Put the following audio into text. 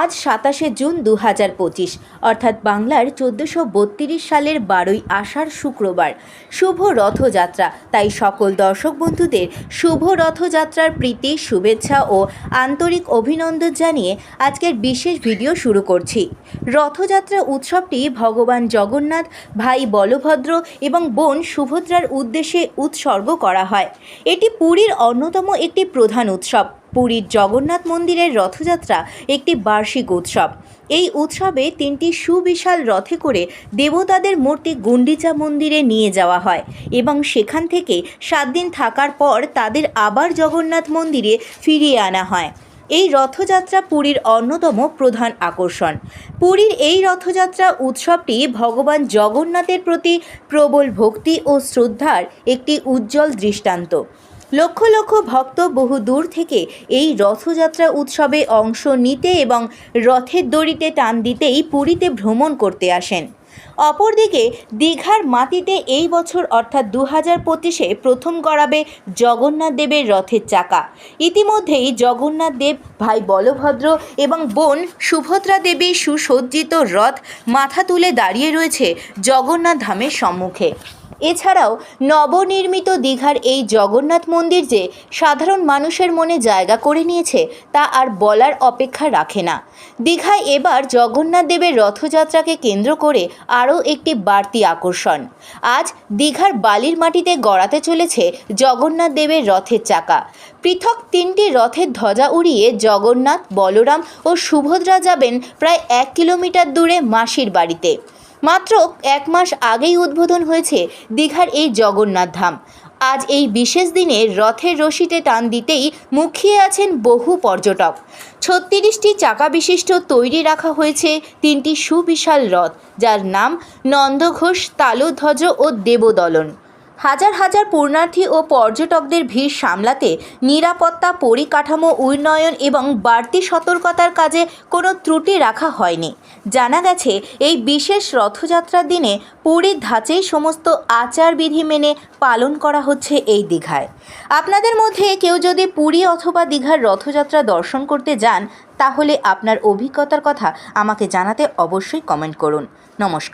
আজ ২৭শে জুন ২০২৫ অর্থাৎ বাংলার ১৪৩২ সালের ১২ই আষাঢ় শুক্রবার। শুভ রথযাত্রা। তাই সকল দর্শক বন্ধুদের শুভ রথযাত্রার প্রীতি, শুভেচ্ছা ও আন্তরিক অভিনন্দন জানিয়ে আজকের বিশেষ ভিডিও শুরু করছি। রথযাত্রা উৎসবটি ভগবান জগন্নাথ, ভাই বলভদ্র এবং বোন সুভদ্রার উদ্দেশ্যে উৎসর্গ করা হয়। এটি পুরীর অন্যতম একটি প্রধান উৎসব। পুরীর জগন্নাথ মন্দিরের রথযাত্রা একটি বার্ষিক উৎসব। এই উৎসবে ৩টি সুবিশাল রথে করে দেবতাদের মূর্তি গুন্ডিচা মন্দিরে নিয়ে যাওয়া হয় এবং সেখান থেকে ৭ দিন থাকার পর তাদের আবার জগন্নাথ মন্দিরে ফিরিয়ে আনা হয়। এই রথযাত্রা পুরীর অন্যতম প্রধান আকর্ষণ। পুরীর এই রথযাত্রা উৎসবটি ভগবান জগন্নাথের প্রতি প্রবল ভক্তি ও শ্রদ্ধার একটি উজ্জ্বল দৃষ্টান্ত। লক্ষ লক্ষ ভক্ত বহু দূর থেকে এই রথযাত্রা উৎসবে অংশ নিতে এবং রথের দড়িতে টান দিতেই পুরীতে ভ্রমণ করতে আসেন। অপরদিকে দীঘার মাটিতে এই বছর অর্থাৎ ২০২৫-এ প্রথম গড়াবে জগন্নাথ দেবের রথের চাকা। ইতিমধ্যেই জগন্নাথ দেব, ভাই বলভদ্র এবং বোন সুভদ্রা দেবীর সুসজ্জিত রথ মাথা তুলে দাঁড়িয়ে রয়েছে জগন্নাথ ধামের সম্মুখে। এছাড়াও নবনির্মিত দীঘার এই জগন্নাথ মন্দির যে সাধারণ মানুষের মনে জায়গা করে নিয়েছে তা আর বলার অপেক্ষা রাখে না। দীঘায় এবার জগন্নাথ দেবের রথযাত্রাকে কেন্দ্র করে আরও একটি বাড়তি আকর্ষণ। আজ দীঘার বালির মাটিতে গড়াতে চলেছে জগন্নাথ দেবের রথের চাকা। পৃথক ৩টি রথের ধ্বজা উড়িয়ে জগন্নাথ, বলরাম ও সুভদ্রা যাবেন প্রায় ১ কিলোমিটার দূরে মাসির বাড়িতে। মাত্র ১ মাস আগেই উদ্বোধন হয়েছে দীঘার এই জগন্নাথ ধাম। আজ এই বিশেষ দিনে রথের রশিতে টান দিতেই মুখিয়ে আছেন বহু পর্যটক। ৩৬টি চাকা বিশিষ্ট তৈরি রাখা হয়েছে ৩টি সুবিশাল রথ, যার নাম নন্দঘোষ, তালধ্বজ ও দেবদলন। হাজার হাজার পূর্ণার্থী ও পর্যটকদের ভিড় সামলাতে নিরাপত্তা, পরিকাঠামো উন্নয়ন এবং বাড়তি সতর্কতার কাজে কোনো ত্রুটি রাখা হয়নি। জানা গেছে এই বিশেষ রথযাত্রার দিনে পুরীর ধাঁচেই সমস্ত আচারবিধি মেনে পালন করা হচ্ছে এই দীঘায়। আপনাদের মধ্যে কেউ যদি পুরী অথবা দীঘার রথযাত্রা দর্শন করতে যান, তাহলে আপনার অভিজ্ঞতার কথা আমাকে জানাতে অবশ্যই কমেন্ট করুন। নমস্কার।